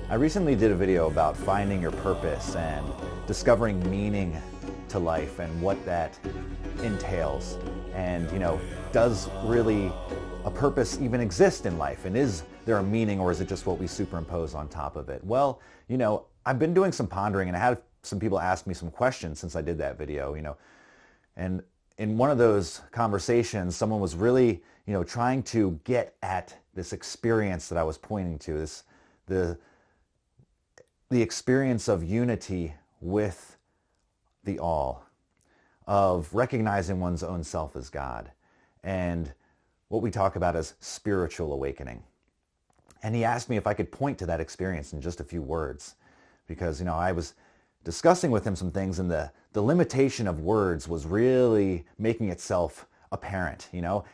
I recently did a video about finding your purpose and discovering meaning to life and what that entails. And, does really a purpose even exist in life? And is there a meaning, or is it just what we superimpose on top of it? Well, I've been doing some pondering, and I had some people ask me some questions since I did that video, and in one of those conversations, someone was really, trying to get at this experience that I was pointing to, the experience of unity with the all, of recognizing one's own self as God, and what we talk about as spiritual awakening. And he asked me if I could point to that experience in just a few words, because, I was discussing with him some things, and the limitation of words was really making itself apparent.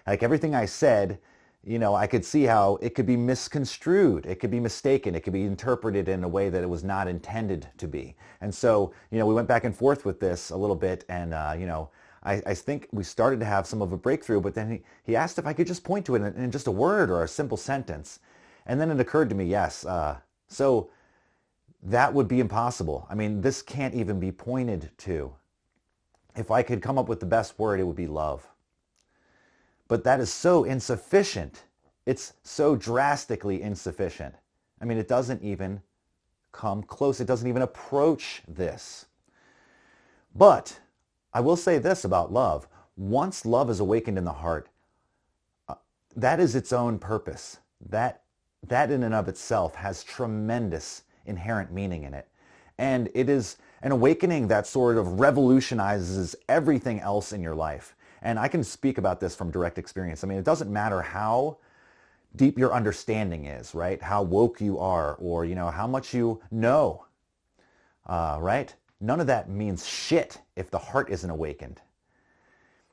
Like everything I said, I could see how it could be misconstrued, it could be mistaken, it could be interpreted in a way that it was not intended to be. And so, we went back and forth with this a little bit, and I think we started to have some of a breakthrough, but then he asked if I could just point to it in just a word or a simple sentence. And then it occurred to me, yes, so that would be impossible. I mean, this can't even be pointed to. If I could come up with the best word, it would be love. But that is so insufficient. It's so drastically insufficient. I mean, it doesn't even come close. It doesn't even approach this. But I will say this about love. Once love is awakened in the heart, that is its own purpose. That in and of itself has tremendous inherent meaning in it. And it is an awakening that sort of revolutionizes everything else in your life. And I can speak about this from direct experience. I mean, it doesn't matter how deep your understanding is, right? How woke you are, or, how much you know, right? None of that means shit if the heart isn't awakened.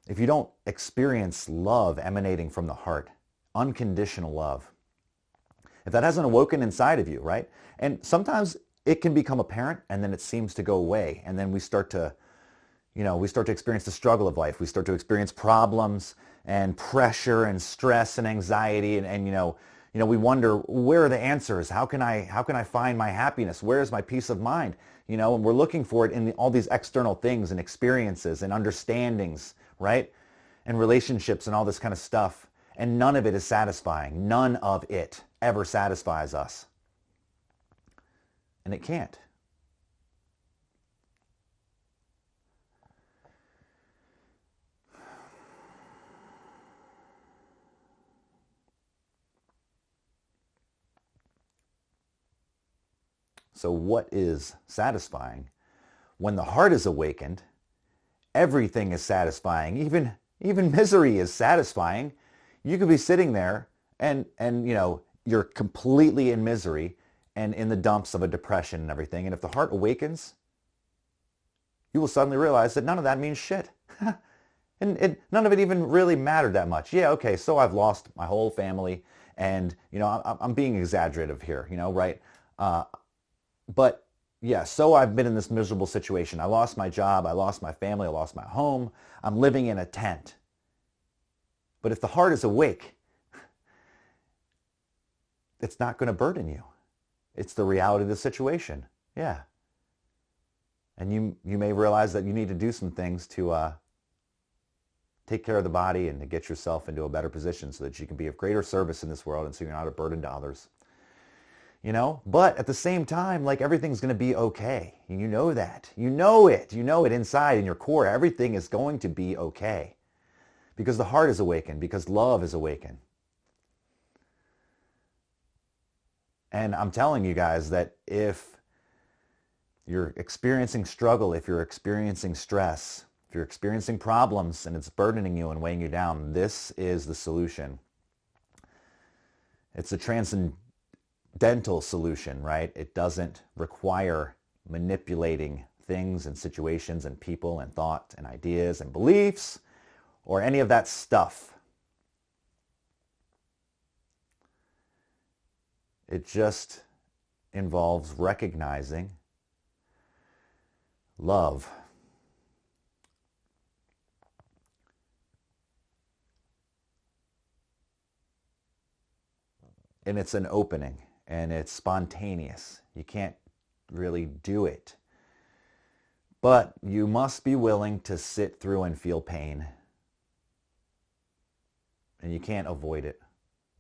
If you don't experience love emanating from the heart, unconditional love, if that hasn't awoken inside of you, right? And sometimes it can become apparent, and then it seems to go away. And then we start to experience the struggle of life. We start to experience problems and pressure and stress and anxiety. And we wonder, where are the answers? How can I find my happiness? Where is my peace of mind? And we're looking for it in all these external things and experiences and understandings, right? And relationships and all this kind of stuff. And none of it is satisfying. None of it ever satisfies us. And it can't. So what is satisfying? When the heart is awakened, everything is satisfying. Even misery is satisfying. You could be sitting there and you're completely in misery and in the dumps of a depression and everything. And if the heart awakens, you will suddenly realize that none of that means shit. And none of it even really mattered that much. Yeah, okay, so I've lost my whole family, and I'm being exaggerative here, right? But yeah, so I've been in this miserable situation. I lost my job, I lost my family, I lost my home. I'm living in a tent. But if the heart is awake, it's not going to burden you. It's the reality of the situation. Yeah. And you may realize that you need to do some things to take care of the body and to get yourself into a better position so that you can be of greater service in this world, and so you're not a burden to others. But at the same time, like, everything's going to be okay. You know that. You know it inside, in your core. Everything is going to be okay. Because the heart is awakened, because love is awakened. And I'm telling you guys that if you're experiencing struggle, if you're experiencing stress, if you're experiencing problems and it's burdening you and weighing you down, this is the solution. It's a transcendental solution, right? It doesn't require manipulating things and situations and people and thought and ideas and beliefs or any of that stuff. It just involves recognizing love. And it's an opening. and it's spontaneous. You can't really do it. But you must be willing to sit through and feel pain. And you can't avoid it.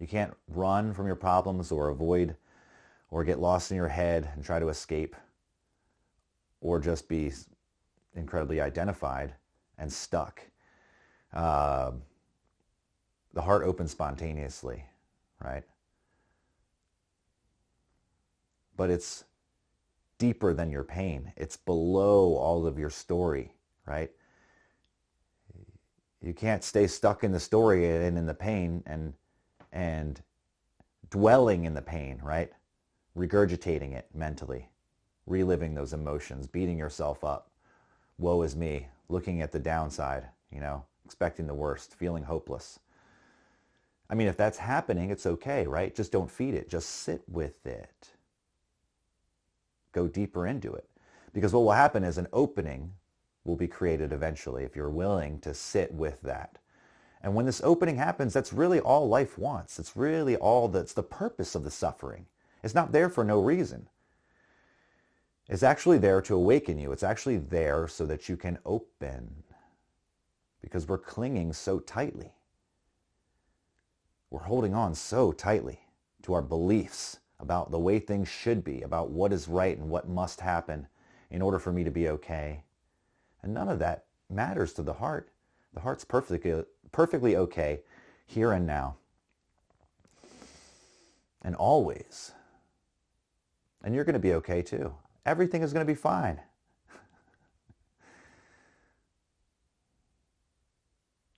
You can't run from your problems or avoid or get lost in your head and try to escape, or just be incredibly identified and stuck. The heart opens spontaneously, right? But it's deeper than your pain. It's below all of your story, right? You can't stay stuck in the story and in the pain and dwelling in the pain, right? Regurgitating it mentally, reliving those emotions, beating yourself up. Woe is me, looking at the downside, expecting the worst, feeling hopeless. I mean, if that's happening, it's okay, right? Just don't feed it. Just sit with it. Go deeper into it. Because what will happen is an opening will be created eventually if you're willing to sit with that. And when this opening happens, that's really all life wants. It's really all that's the purpose of the suffering. It's not there for no reason. It's actually there to awaken you. It's actually there so that you can open. Because we're clinging so tightly. We're holding on so tightly to our beliefs about the way things should be, about what is right and what must happen in order for me to be okay. And none of that matters to the heart. The heart's perfectly okay here and now. And always. And you're going to be okay too. Everything is going to be fine.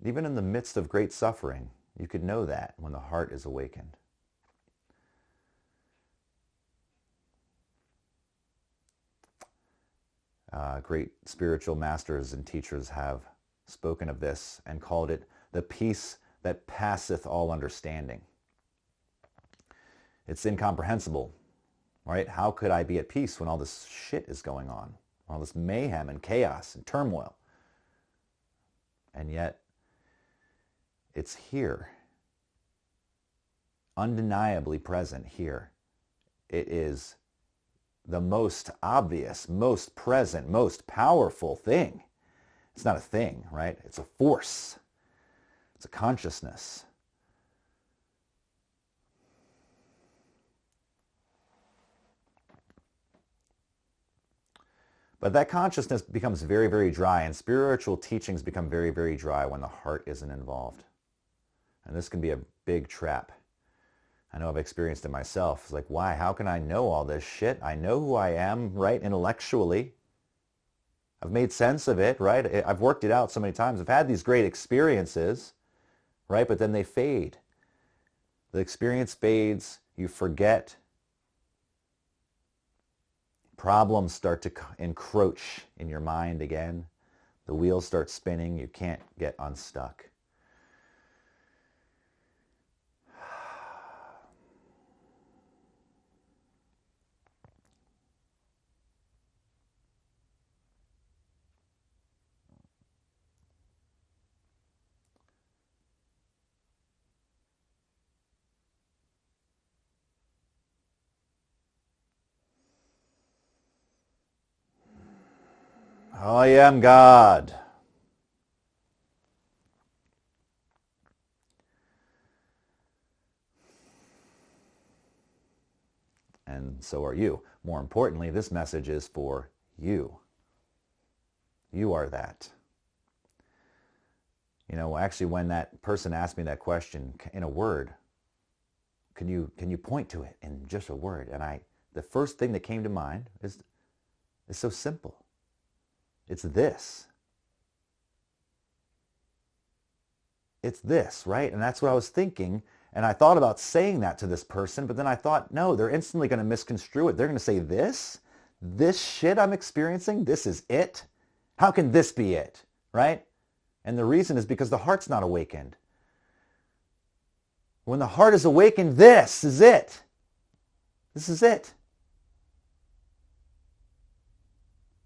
Even in the midst of great suffering, you could know that when the heart is awakened. Great spiritual masters and teachers have spoken of this and called it the peace that passeth all understanding. It's incomprehensible, right? How could I be at peace when all this shit is going on? All this mayhem and chaos and turmoil. And yet, it's here. Undeniably present here. It is the most obvious, most present, most powerful thing. It's not a thing, right? It's a force. It's a consciousness. But that consciousness becomes very, very dry, and spiritual teachings become very, very dry when the heart isn't involved. And this can be a big trap. I know I've experienced it myself. It's like, why? How can I know all this shit? I know who I am, right, intellectually. I've made sense of it, right? I've worked it out so many times. I've had these great experiences, right? But then they fade. The experience fades. You forget. Problems start to encroach in your mind again. The wheels start spinning. You can't get unstuck. I am God. And so are you. More importantly, this message is for you. You are that. Actually, when that person asked me that question in a word, can you point to it in just a word? And the first thing that came to mind is so simple. It's this. It's this, right? And that's what I was thinking. And I thought about saying that to this person, but then I thought, no, they're instantly going to misconstrue it. They're going to say, this shit I'm experiencing, this is it? How can this be it, right? And the reason is because the heart's not awakened. When the heart is awakened, this is it. This is it.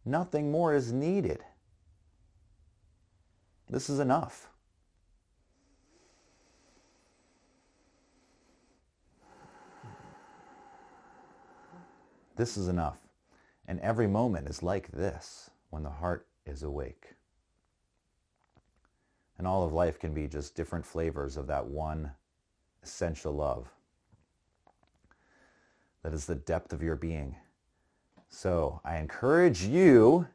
Nothing more is needed. This is enough. This is enough. And every moment is like this when the heart is awake. And all of life can be just different flavors of that one essential love. That is the depth of your being. So I encourage you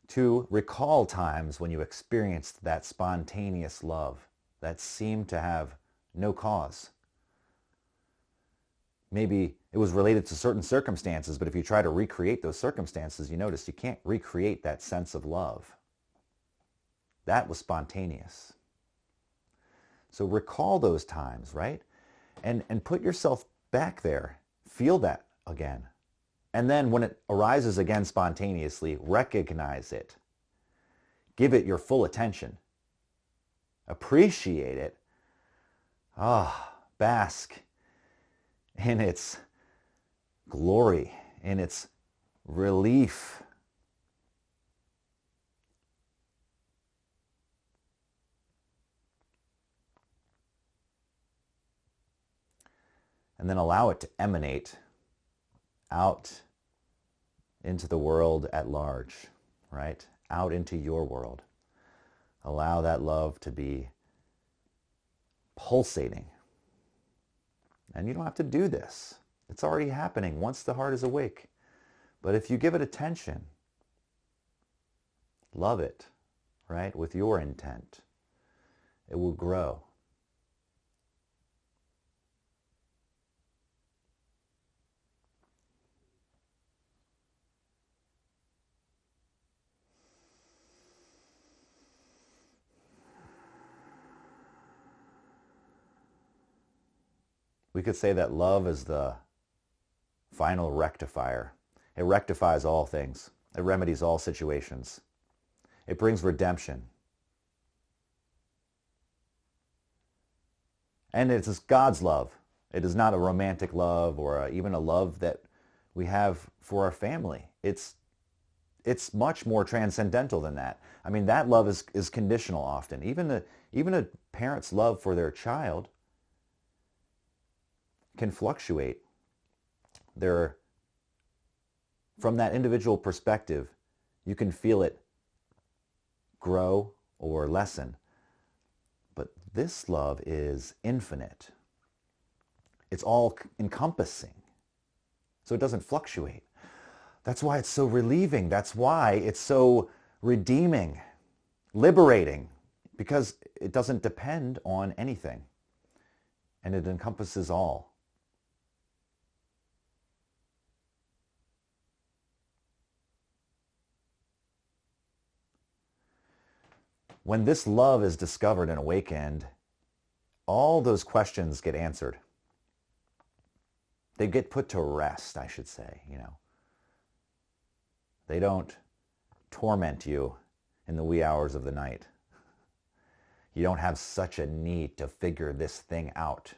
to recall times when you experienced that spontaneous love that seemed to have no cause. Maybe it was related to certain circumstances, but if you try to recreate those circumstances, you notice you can't recreate that sense of love. That was spontaneous. So recall those times, right? And put yourself back there. Feel that again. And then when it arises again spontaneously, recognize it. Give it your full attention. Appreciate it. Bask in its glory, in its relief. And then allow it to emanate out into the world at large, right? Out into your world. Allow that love to be pulsating. And you don't have to do this. It's already happening once the heart is awake. But if you give it attention, love it, right? With your intent, it will grow. We could say that love is the final rectifier. It rectifies all things. It remedies all situations. It brings redemption. And it is God's love. It is not a romantic love or even a love that we have for our family. It's much more transcendental than that. I mean, that love is conditional often. Even a parent's love for their child can fluctuate. From that individual perspective, you can feel it grow or lessen. But this love is infinite. It's all encompassing. So it doesn't fluctuate. That's why it's so relieving. That's why it's so redeeming, liberating, because it doesn't depend on anything. And it encompasses all. When this love is discovered and awakened, all those questions get answered. They get put to rest, I should say, They don't torment you in the wee hours of the night. You don't have such a need to figure this thing out.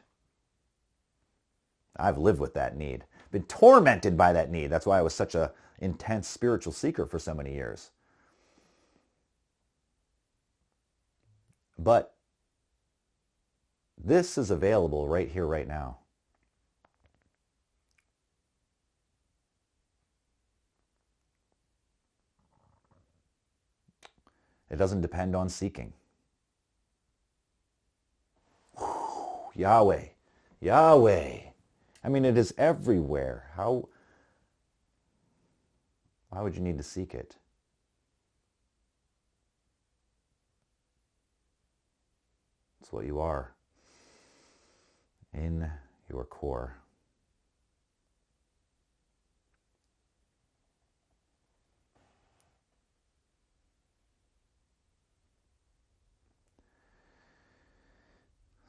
I've lived with that need, been tormented by that need. That's why I was such an intense spiritual seeker for so many years. But this is available right here, right now. It doesn't depend on seeking. Yahweh, Yahweh. I mean, it is everywhere. Why would you need to seek it? It's what you are in your core.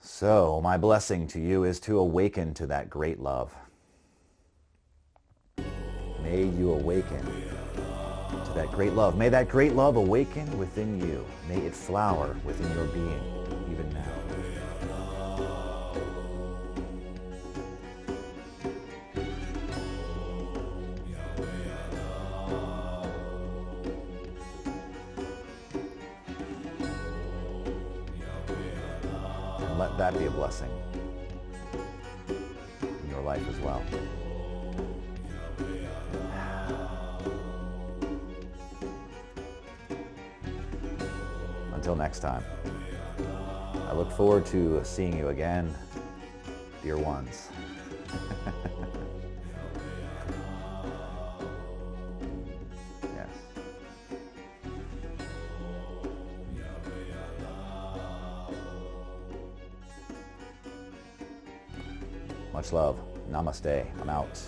So, my blessing to you is to awaken to that great love. May you awaken to that great love. May that great love awaken within you. May it flower within your being, even now. Let that be a blessing in your life as well. Until next time, I look forward to seeing you again, dear ones. Yes. Much love. Namaste. I'm out.